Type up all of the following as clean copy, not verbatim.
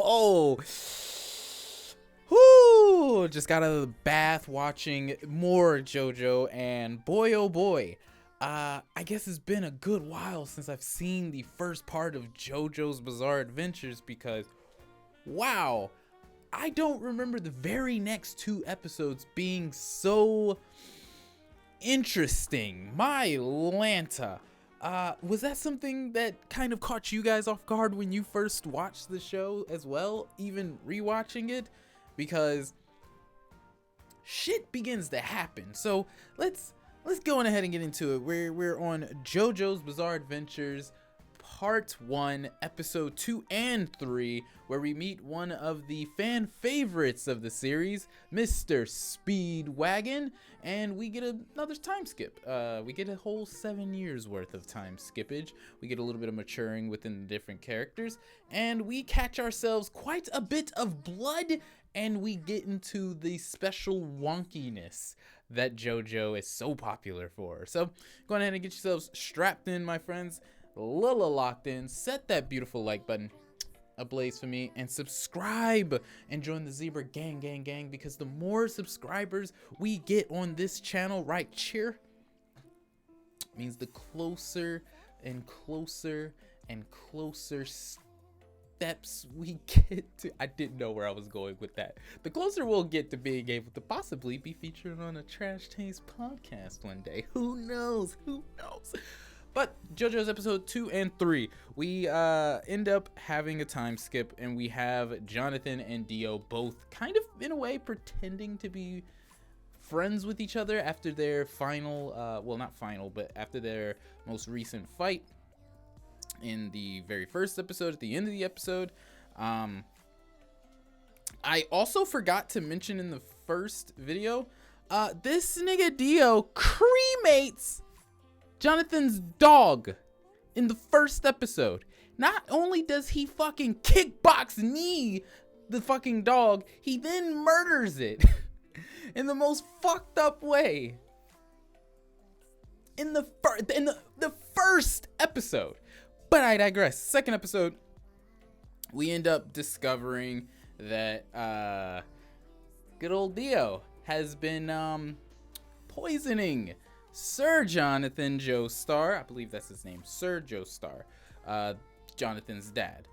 Oh, whoo! Just got out of the bath watching more JoJo, and boy, oh boy, I guess it's been a good while since I've seen the first part of JoJo's Bizarre Adventures because, wow, I don't remember the very next two episodes being so interesting. My Lanta. Was that something that kind of caught you guys off guard when you first watched the show as well, even rewatching it? Because shit begins to happen. So let's go on ahead and get into it. We're on JoJo's Bizarre Adventures Part 1, Episode 2 and 3, where we meet one of the fan favorites of the series, Mr. Speedwagon, and we get another time skip. We get a whole 7 years worth of time skippage. We get a little bit of maturing within the different characters, and we catch ourselves quite a bit of blood, and we get into the special wonkiness that JoJo is so popular for. So go ahead and get yourselves strapped in, my friends. Lila locked in. Set that beautiful like button ablaze for me and subscribe and join the Zebra gang, because the more subscribers we get on this channel right here means the closer and closer and closer steps we get to. I didn't know where I was going with that. The closer we'll get to being able to possibly be featured on a Trash Taste podcast one day. Who knows? But JoJo's episode 2 and 3, we end up having a time skip, and we have Jonathan and Dio both kind of, in a way, pretending to be friends with each other after their final, well, not final, but after their most recent fight in the very first episode, at the end of the episode. I also forgot to mention in the first video, this nigga Dio cremates Jonathan's dog in the first episode. Not only does he fucking kickbox knee the fucking dog, he then murders it in the most fucked up way. In the first episode. But I digress. Second episode, we end up discovering that good old Dio has been poisoning Sir Jonathan Joestar, I believe that's his name, Sir Joestar, Jonathan's dad.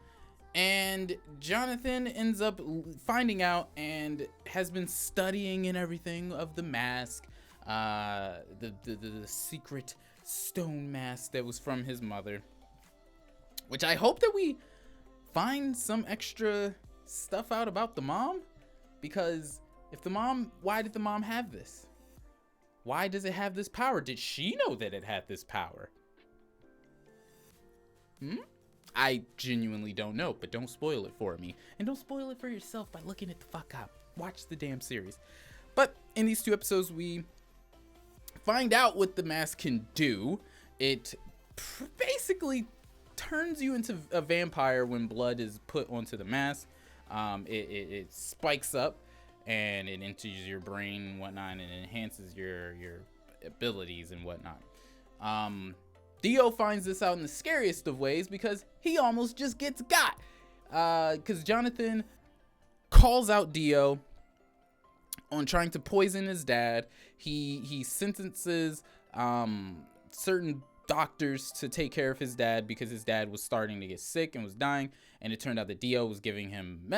And Jonathan ends up finding out and has been studying and everything of the mask, the secret stone mask that was from his mother. Which I hope that we find some extra stuff out about the mom, because if the mom, why did the mom have this? Why does it have this power? Did she know that it had this power? I genuinely don't know, but don't spoil it for me. And don't spoil it for yourself by looking it the fuck up. Watch the damn series. But in these two episodes, we find out what the mask can do. It basically turns you into a vampire when blood is put onto the mask. It spikes up and it enters your brain and whatnot, and enhances your abilities and whatnot. Dio finds this out in the scariest of ways because he almost just gets got. Because Jonathan calls out Dio on trying to poison his dad. He sentences certain doctors to take care of his dad because his dad was starting to get sick and was dying, and it turned out that Dio was giving him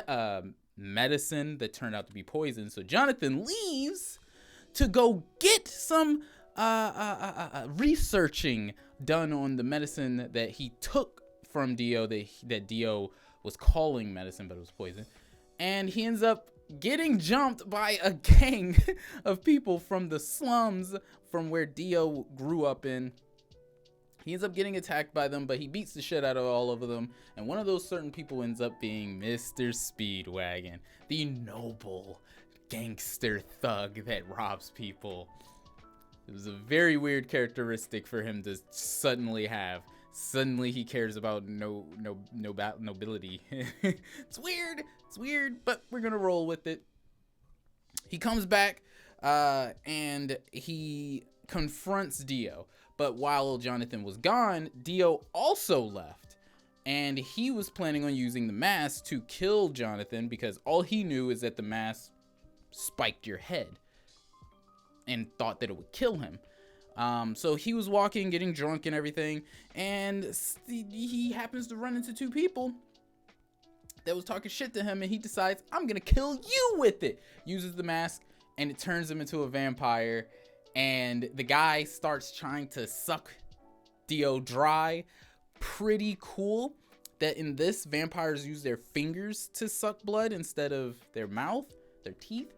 medicine that turned out to be poison. So Jonathan leaves to go get some researching done on the medicine that he took from Dio, that Dio was calling medicine, but it was poison. And he ends up getting jumped by a gang of people from the slums from where Dio grew up in. He ends up getting attacked by them, but he beats the shit out of all of them. And one of those certain people ends up being Mr. Speedwagon, the noble gangster thug that robs people. It was a very weird characteristic for him to suddenly have. Suddenly he cares about nobility. It's weird, but we're gonna roll with it. He comes back and he confronts Dio. But while Jonathan was gone, Dio also left. And he was planning on using the mask to kill Jonathan because all he knew is that the mask spiked your head and thought that it would kill him. So he was walking, getting drunk and everything, and he happens to run into two people that was talking shit to him, and he decides, I'm gonna kill you with it. Uses the mask, and it turns him into a vampire, and the guy starts trying to suck Dio dry. Pretty cool that in this, vampires use their fingers to suck blood instead of their mouth, their teeth.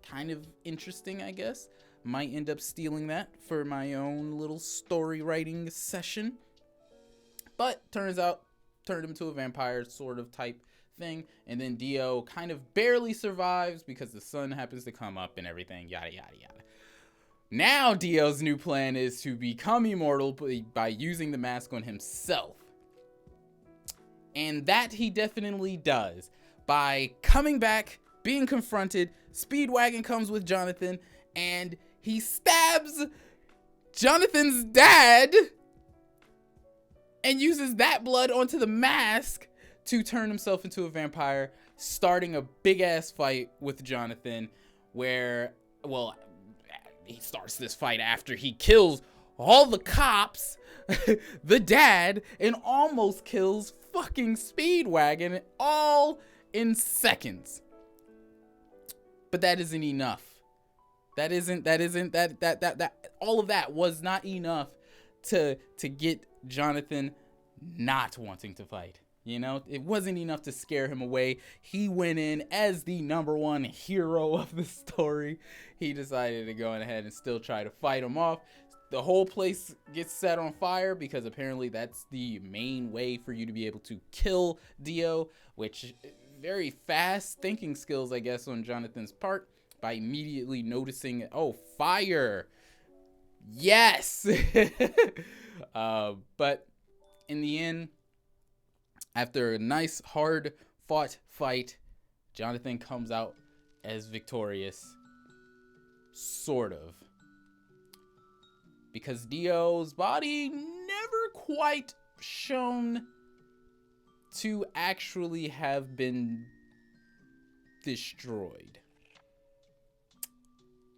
Kind of interesting, I guess. Might end up stealing that for my own little story writing session. But turns out, turned him into a vampire sort of type thing. And then Dio kind of barely survives because the sun happens to come up and everything, yada, yada, yada. Now Dio's new plan is to become immortal by using the mask on himself. And that he definitely does. By coming back, being confronted, Speedwagon comes with Jonathan, and he stabs Jonathan's dad and uses that blood onto the mask to turn himself into a vampire, starting a big-ass fight with Jonathan where, well, he starts this fight after he kills all the cops, the dad, and almost kills fucking Speedwagon all in seconds. But that isn't enough. That all of that was not enough to get Jonathan not wanting to fight. You know, it wasn't enough to scare him away. He went in as the #1 hero of the story. He decided to go ahead and still try to fight him off. The whole place gets set on fire because apparently that's the main way for you to be able to kill Dio, which very fast thinking skills, I guess, on Jonathan's part by immediately noticing, oh, fire. Yes. But in the end, after a nice hard fought fight, Jonathan comes out as victorious, sort of. Because Dio's body never quite shown to actually have been destroyed.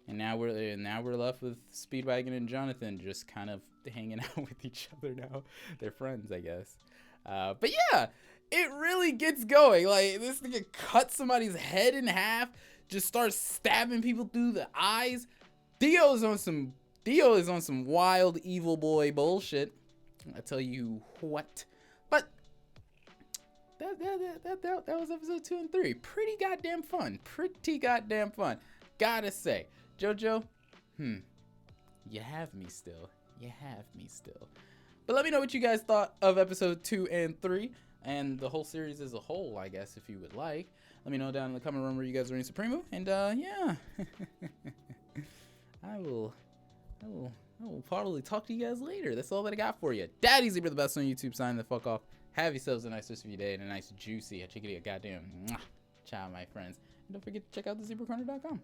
And now we're left with Speedwagon and Jonathan just kind of hanging out with each other now. They're friends, I guess. But yeah, it really gets going. Like, this nigga cuts somebody's head in half, just starts stabbing people through the eyes. Dio is on some wild evil boy bullshit. I tell you what. But that was episode 2 and 3. Pretty goddamn fun. Gotta say, Jojo, you have me still. But let me know what you guys thought of episode 2 and 3 and the whole series as a whole, I guess, if you would like. Let me know down in the comment room where you guys are in Supremo. And yeah. I will probably talk to you guys later. That's all that I got for you. Daddy's Zebra, the best on YouTube. Sign the fuck off. Have yourselves a nice rest of your day and a nice juicy, goddamn ciao, my friends. And don't forget to check out thezebracorner.com.